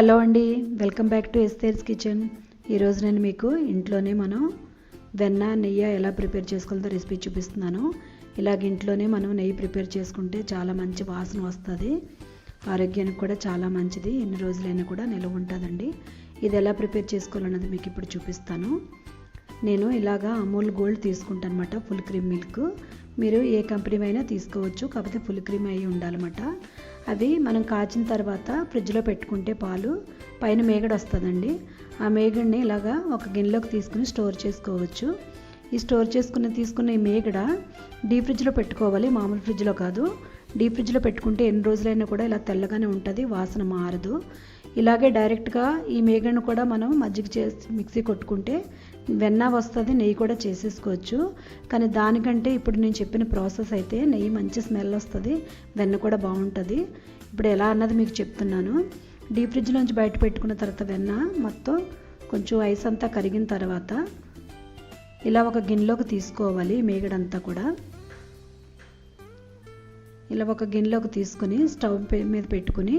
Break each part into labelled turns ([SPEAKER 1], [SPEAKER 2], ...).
[SPEAKER 1] Hello అండి, welcome back to Esther's kitchen. ఈరోజు నేను మీకు ఇంట్లోనే మనం వెన్న నెయ్యి ఎలా ప్రిపేర్ చేసుకోవాలో రెసిపీ చూపిస్తున్నాను. ఇలాగ ఇంట్లోనే మనం నెయ్యి ప్రిపేర్ చేసుకుంటే చాలా మంచి వాసన వస్తుంది. ఆరోగ్యానికి కూడా చాలా మంచిది. ఎన్ని రోజులైనా కూడా నిల్వ ఉంటుందండి. ఇది ఎలా ప్రిపేర్ చేసుకోవాలన్నది మీకు ఇప్పుడు చూపిస్తాను. నేను ఇలాగా అమూల్ గోల్డ్ తీసుకుంటాను అనమాట, ఫుల్ క్రీమ్ మిల్క్. మీరు ఏ కంపెనీ అయినా తీసుకోవచ్చు, కాకపోతే ఫుల్ క్రీమ్ అయి ఉండాలన్నమాట. అవి మనం కాచిన తర్వాత ఫ్రిడ్జ్లో పెట్టుకుంటే పాలు పైన మేగడ వస్తుందండి. ఆ మేగడిని ఇలాగా ఒక గిన్నెలోకి తీసుకుని స్టోర్ చేసుకోవచ్చు. ఈ స్టోర్ తీసుకున్న ఈ మేగడ డీప్ ఫ్రిడ్జ్లో పెట్టుకోవాలి, మామూలు ఫ్రిడ్జ్లో కాదు. డీప్ ఫ్రిడ్జ్లో పెట్టుకుంటే ఎన్ని రోజులైనా కూడా ఇలా తెల్లగానే ఉంటుంది, వాసన మారదు. ఇలాగే డైరెక్ట్గా ఈ మేగడను కూడా మనం మజ్జిగ చేసి మిక్సీ కొట్టుకుంటే వెన్న వస్తుంది, నెయ్యి కూడా చేసేసుకోవచ్చు. కానీ దానికంటే ఇప్పుడు నేను చెప్పిన ప్రాసెస్ అయితే నెయ్యి మంచి స్మెల్ వస్తుంది, వెన్న కూడా బాగుంటుంది. ఇప్పుడు ఎలా అన్నది మీకు చెప్తున్నాను. డీప్ ఫ్రిడ్జ్లోంచి బయట పెట్టుకున్న తర్వాత వెన్న మొత్తం కొంచెం ఐస్ అంతా కరిగిన తర్వాత ఇలా ఒక గిన్నెలోకి తీసుకోవాలి. మేగడంతా కూడా ఇలా ఒక గిన్నెలోకి తీసుకుని స్టవ్ మీద పెట్టుకుని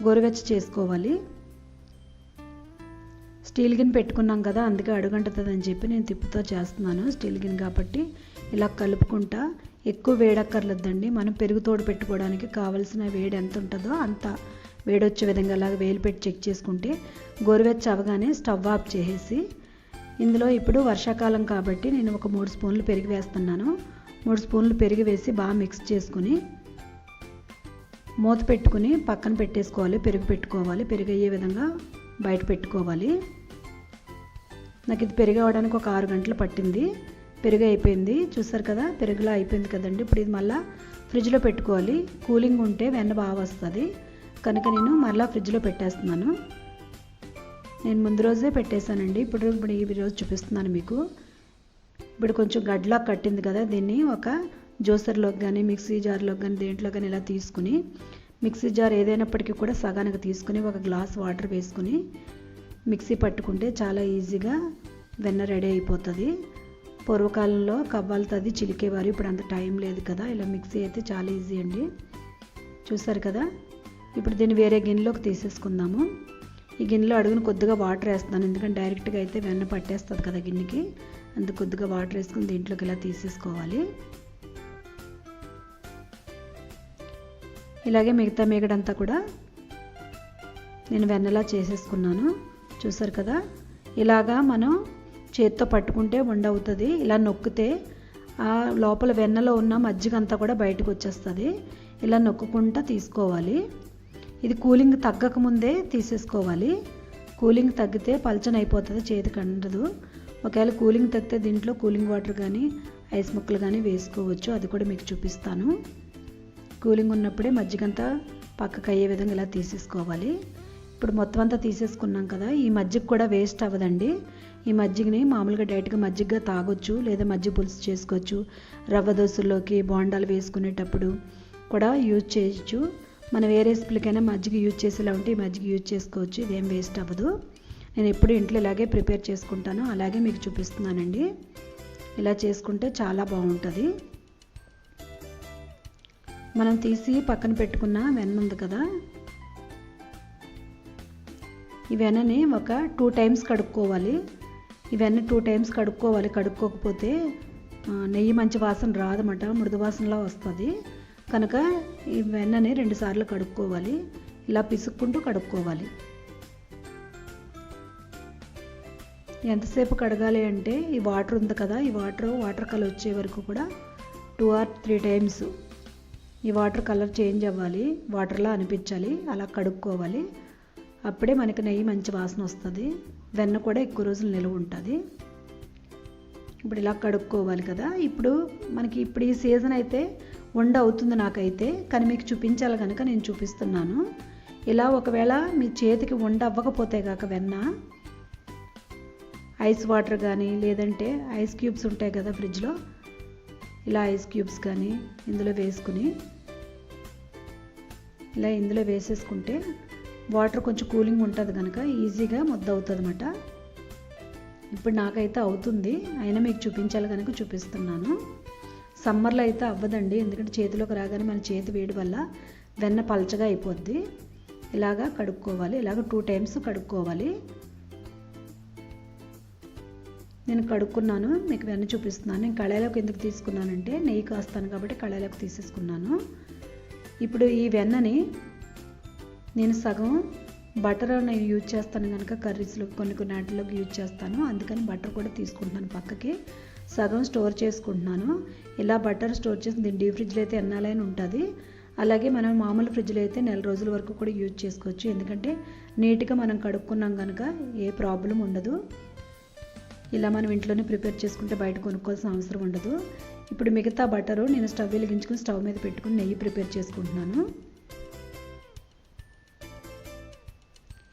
[SPEAKER 1] గోరువెచ్చ చేసుకోవాలి. స్టీల్ గిన్నె పెట్టుకున్నాం కదా, అందుకే అడుగంటుతుందని చెప్పి నేను తిప్పుతో చేస్తున్నాను. స్టీల్ గిన్నె కాబట్టి ఇలా కలుపుకుంటా. ఎక్కువ వేడక్కర్లేదండి. మనం పెరుగు తోడు పెట్టుకోవడానికి కావాల్సిన వేడి ఎంత ఉంటుందో అంత వేడి వచ్చే విధంగా అలాగ వేలు పెట్టి చెక్ చేసుకుంటే గోరువెచ్చ అవగానే స్టవ్ ఆఫ్ చేసేసి ఇందులో ఇప్పుడు వర్షాకాలం కాబట్టి నేను ఒక 3 స్పూన్లు పెరుగు వేస్తున్నాను. 3 స్పూన్లు పెరుగు వేసి బాగా మిక్స్ చేసుకుని మూత పెట్టుకుని పక్కన పెట్టేసుకోవాలి. పెరుగు పెట్టుకోవాలి, పెరుగు అయ్యే విధంగా బయట పెట్టుకోవాలి. నాకు ఇది పెరుగు అవ్వడానికి ఒక 6 గంటలు పట్టింది. పెరుగు అయిపోయింది, చూసారు కదా, పెరుగులా అయిపోయింది కదండి. ఇప్పుడు ఇది మళ్ళీ ఫ్రిడ్జ్లో పెట్టుకోవాలి. కూలింగ్ ఉంటే వెన్న బాగా వస్తుంది కనుక నేను మళ్ళీ ఫ్రిడ్జ్లో పెట్టేస్తున్నాను. నేను ముందు రోజే పెట్టేశానండి. ఇప్పుడు ఈ రోజు చూపిస్తున్నాను మీకు. ఇప్పుడు కొంచెం గడ్లా కట్టింది కదా, దీన్ని ఒక జ్యూసర్లోకి కానీ మిక్సీ జార్లోకి కానీ దేంట్లో కానీ ఇలా తీసుకుని, మిక్సీ జార్ ఏదైనప్పటికీ కూడా సగానికి తీసుకుని ఒక గ్లాస్ వాటర్ వేసుకుని మిక్సీ పట్టుకుంటే చాలా ఈజీగా వెన్న రెడీ అయిపోతుంది. పూర్వకాలంలో కవ్వాలతో అది చిలికేవారు, ఇప్పుడు అంత టైం లేదు కదా. ఇలా మిక్సీ అయితే చాలా ఈజీ అండి. చూసారు కదా. ఇప్పుడు దీన్ని వేరే గిన్నెలోకి తీసేసుకుందాము. ఈ గిన్నెలో అడుగుని కొద్దిగా వాటర్ వేస్తున్నాను, ఎందుకంటే డైరెక్ట్గా అయితే వెన్న పట్టేస్తుంది కదా గిన్నెకి. అందుకు కొద్దిగా వాటర్ వేసుకుని దీంట్లోకి ఇలా తీసేసుకోవాలి. ఇలాగే మిగతా మేగడంతా కూడా నేను వెన్నలా చేసేసుకున్నాను. చూసారు కదా. ఇలాగా మనం చేత్తో పట్టుకుంటే ఉండవుతుంది. ఇలా నొక్కితే ఆ లోపల వెన్నలో ఉన్న మజ్జిగ అంతా కూడా బయటకు వచ్చేస్తుంది. ఇలా నొక్కుకుంటా తీసుకోవాలి. ఇది కూలింగ్ తగ్గక ముందే తీసేసుకోవాలి. కూలింగ్ తగ్గితే పల్చన అయిపోతుంది, చేతికి అందదు. ఒకవేళ కూలింగ్ తగ్గితే దీంట్లో కూలింగ్ వాటర్ కానీ ఐస్ ముక్కలు కానీ వేసుకోవచ్చు, అది కూడా మీకు చూపిస్తాను. కూలింగ్ ఉన్నప్పుడే మజ్జిగంతా పక్కకు అయ్యే విధంగా ఇలా తీసేసుకోవాలి. ఇప్పుడు మొత్తం అంతా తీసేసుకున్నాం కదా. ఈ మజ్జిగ కూడా వేస్ట్ అవ్వదండి. ఈ మజ్జిగని మామూలుగా డైరెక్ట్గా మజ్జిగగా తాగొచ్చు, లేదా మజ్జిగ పులుసు చేసుకోవచ్చు. రవ్వ దోశల్లోకి బోండాలు వేసుకునేటప్పుడు కూడా యూజ్ చేయొచ్చు. మనం ఏ రెసిపీలకైనా మజ్జిగ యూజ్ చేసేలా ఉంటే ఈ మజ్జిగ యూజ్ చేసుకోవచ్చు. ఇదేం వేస్ట్ అవ్వదు. నేను ఎప్పుడు ఇంట్లో ఇలాగే ప్రిపేర్ చేసుకుంటాను, అలాగే మీకు చూపిస్తున్నానండి. ఇలా చేసుకుంటే చాలా బాగుంటుంది. మనం తీసి పక్కన పెట్టుకున్న వెన్న ఉంది కదా, ఈ వెన్నని ఒక 2 టైమ్స్ కడుక్కోవాలి. ఈ వెన్న 2 టైమ్స్ కడుక్కోవాలి. కడుక్కోకపోతే నెయ్యి మంచి వాసన రాదన్నమాట, మృదు వాసనలా వస్తుంది. కనుక ఈ వెన్నని 2 సార్లు కడుక్కోవాలి. ఇలా పిసుక్కుంటూ కడుక్కోవాలి. ఎంతసేపు కడగాలి అంటే ఈ వాటర్ ఉంది కదా, ఈ వాటర్ కలర్ వచ్చే వరకు కూడా 2 or 3 టైమ్స్ ఈ వాటర్ కలర్ చేంజ్ అవ్వాలి, వాటర్లా అనిపించాలి. అలా కడుక్కోవాలి. అప్పుడే మనకి నెయ్యి మంచి వాసన వస్తుంది, వెన్న కూడా ఎక్కువ రోజులు నిలువ ఉంటుంది. ఇప్పుడు ఇలా కడుక్కోవాలి కదా. ఇప్పుడు ఈ సీజన్ అయితే వండ అవుతుంది నాకైతే, కానీ మీకు చూపించాలి కనుక నేను చూపిస్తున్నాను. ఇలా ఒకవేళ మీ చేతికి వండ అవ్వకపోతే కాక వెన్న, ఐస్ వాటర్ కానీ లేదంటే ఐస్ క్యూబ్స్ ఉంటాయి కదా ఫ్రిడ్జ్లో, ఇలా ఐస్ క్యూబ్స్ కానీ ఇందులో వేసుకుని ఇలా ఇందులో వేసేసుకుంటే వాటర్ కొంచెం కూలింగ్ ఉంటుంది కనుక ఈజీగా ముద్ద అవుతుంది అన్నమాట. ఇప్పుడు నాకైతే అవుతుంది, అయినా మీకు చూపించాలి కనుక చూపిస్తున్నాను. సమ్మర్లో అయితే అవ్వదండి, ఎందుకంటే చేతిలోకి రాగానే మన చేతి వేడి వల్ల వెన్న పలచగా అయిపోద్ది. ఇలాగా కడుక్కోవాలి. ఇలాగ 2 టైమ్స్ కడుక్కోవాలి. నేను కడుక్కున్నాను, మీకు వెన్న చూపిస్తున్నాను. నేను కళాయిలోకి ఎందుకు తీసుకున్నానంటే నెయ్యి కాస్తాను కాబట్టి కళాయిలోకి తీసేసుకున్నాను. ఇప్పుడు ఈ వెన్నని నేను సగం బటర్ నేను యూజ్ చేస్తాను కనుక కర్రీస్లో కొన్ని వాటిలోకి యూజ్ చేస్తాను, అందుకని బటర్ కూడా తీసుకుంటున్నాను. పక్కకి సగం స్టోర్ చేసుకుంటున్నాను. ఇలా బటర్ స్టోర్ చేసి దీన్ని డీప్ ఫ్రిడ్జ్లో అయితే ఎన్నాలైనా ఉంటుంది. అలాగే మనం మామూలు ఫ్రిడ్జ్లో అయితే నెల రోజుల వరకు కూడా యూజ్ చేసుకోవచ్చు. ఎందుకంటే నీట్గా మనం కడుక్కున్నాం కనుక ఏ ప్రాబ్లం ఉండదు. ఇలా మనం ఇంట్లోనే ప్రిపేర్ చేసుకుంటే బయట కొనుక్కోవాల్సిన అవసరం ఉండదు. ఇప్పుడు మిగతా బటరు నేను స్టవ్ వెలిగించుకుని స్టవ్ మీద పెట్టుకుని నెయ్యి ప్రిపేర్ చేసుకుంటున్నాను.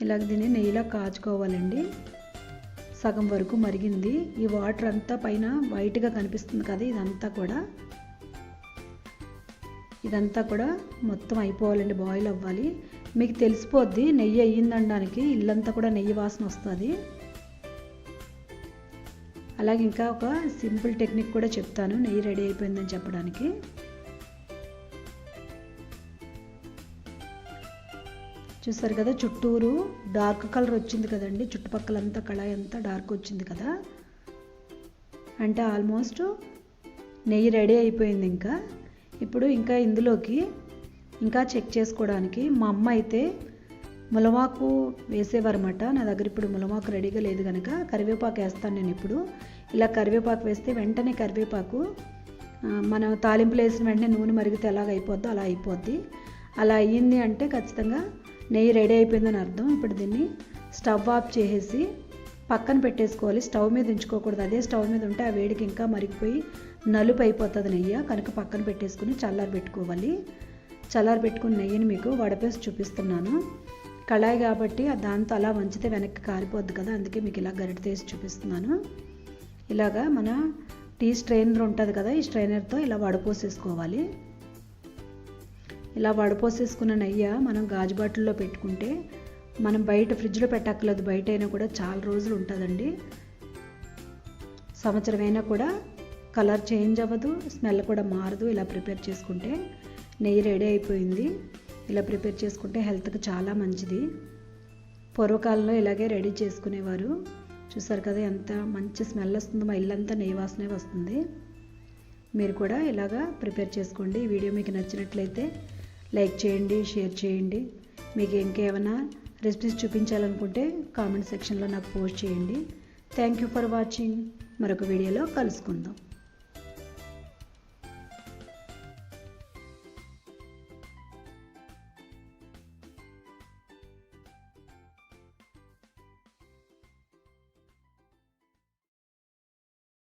[SPEAKER 1] ఇలాగ దీన్ని నెయ్యిలో కాచుకోవాలండి. సగం వరకు మరిగింది. ఈ వాటర్ అంతా పైన వైట్గా కనిపిస్తుంది కదా, ఇదంతా కూడా మొత్తం అయిపోవాలండి, బాయిల్ అవ్వాలి. మీకు తెలిసిపోద్ది నెయ్యి అయ్యిందనడానికి, ఇల్లంతా కూడా నెయ్యి వాసన వస్తుంది. అలాగే ఇంకా ఒక సింపుల్ టెక్నిక్ కూడా చెప్తాను నెయ్యి రెడీ అయిపోయిందని చెప్పడానికి. చూసారు కదా, చుట్టూరు డార్క్ కలర్ వచ్చింది కదండి, చుట్టుపక్కలంతా కళాయి అంతా డార్క్ వచ్చింది కదా, అంటే ఆల్మోస్ట్ నెయ్యి రెడీ అయిపోయింది. ఇప్పుడు ఇందులోకి ఇంకా చెక్ చేసుకోవడానికి మా అమ్మ అయితే ములమాకు వేసేవారన్నమాట. నా దగ్గర ఇప్పుడు ములమాకు రెడీగా లేదు కనుక కరివేపాకు వేస్తాను నేను. ఇప్పుడు ఇలా కరివేపాకు వేస్తే వెంటనే కరివేపాకు మనం తాలింపులు వేసిన వెంటనే నూనె మరిగితే ఎలాగ అయిపోద్దో అలా అయిపోద్ది. అలా అయ్యింది అంటే ఖచ్చితంగా నెయ్యి రెడీ అయిపోయిందని అర్థం. ఇప్పుడు దీన్ని స్టవ్ ఆఫ్ చేసేసి పక్కన పెట్టేసుకోవాలి. స్టవ్ మీద ఉంచుకోకూడదు, అదే స్టవ్ మీద ఉంటే ఆ వేడికి ఇంకా మరిగిపోయి నలుపు అయిపోతుంది నెయ్యి కనుక పక్కన పెట్టేసుకుని చల్లారి పెట్టుకోవాలి. చల్లారి పెట్టుకున్న నెయ్యిని మీకు వడపేసి చూపిస్తున్నాను. కళాయి కాబట్టి దాంతో అలా వంచితే వెనక్కి కారిపోద్ది కదా, అందుకే మీకు ఇలా గరిటె తీసి చూపిస్తున్నాను. ఇలాగా మన టీ స్ట్రైనర్ ఉంటుంది కదా, ఈ స్ట్రైనర్తో ఇలా వడపోసేసుకోవాలి. ఇలా వడపోసేసుకున్న నెయ్యి మనం గాజు బాటిల్లో పెట్టుకుంటే మనం బయట ఫ్రిడ్జ్లో పెట్టక్కర్లేదు, బయట అయినా కూడా చాలా రోజులు ఉంటుందండి. సంవత్సరం అయినా కూడా కలర్ చేంజ్ అవ్వదు, స్మెల్ కూడా మారదు. ఇలా ప్రిపేర్ చేసుకుంటే నెయ్యి రెడీ అయిపోయింది. ఇలా ప్రిపేర్ చేసుకుంటే హెల్త్కి చాలా మంచిది. పూర్వకాలంలో ఇలాగే రెడీ చేసుకునేవారు. చూసారు కదా ఎంత మంచి స్మెల్ వస్తుందో, మా ఇల్లంతా నెయ్యి వాసనే వస్తుంది. మీరు కూడా ఇలాగా ప్రిపేర్ చేసుకోండి. ఈ వీడియో మీకు నచ్చినట్లయితే లైక్ చేయండి, షేర్ చేయండి. మీకు ఇంకేమైనా రెసిపీస్ చూపించాలనుకుంటే కామెంట్ సెక్షన్లో నాకు పోస్ట్ చేయండి. Thank you for watching. మరొక వీడియోలో కలుసుకుందాం.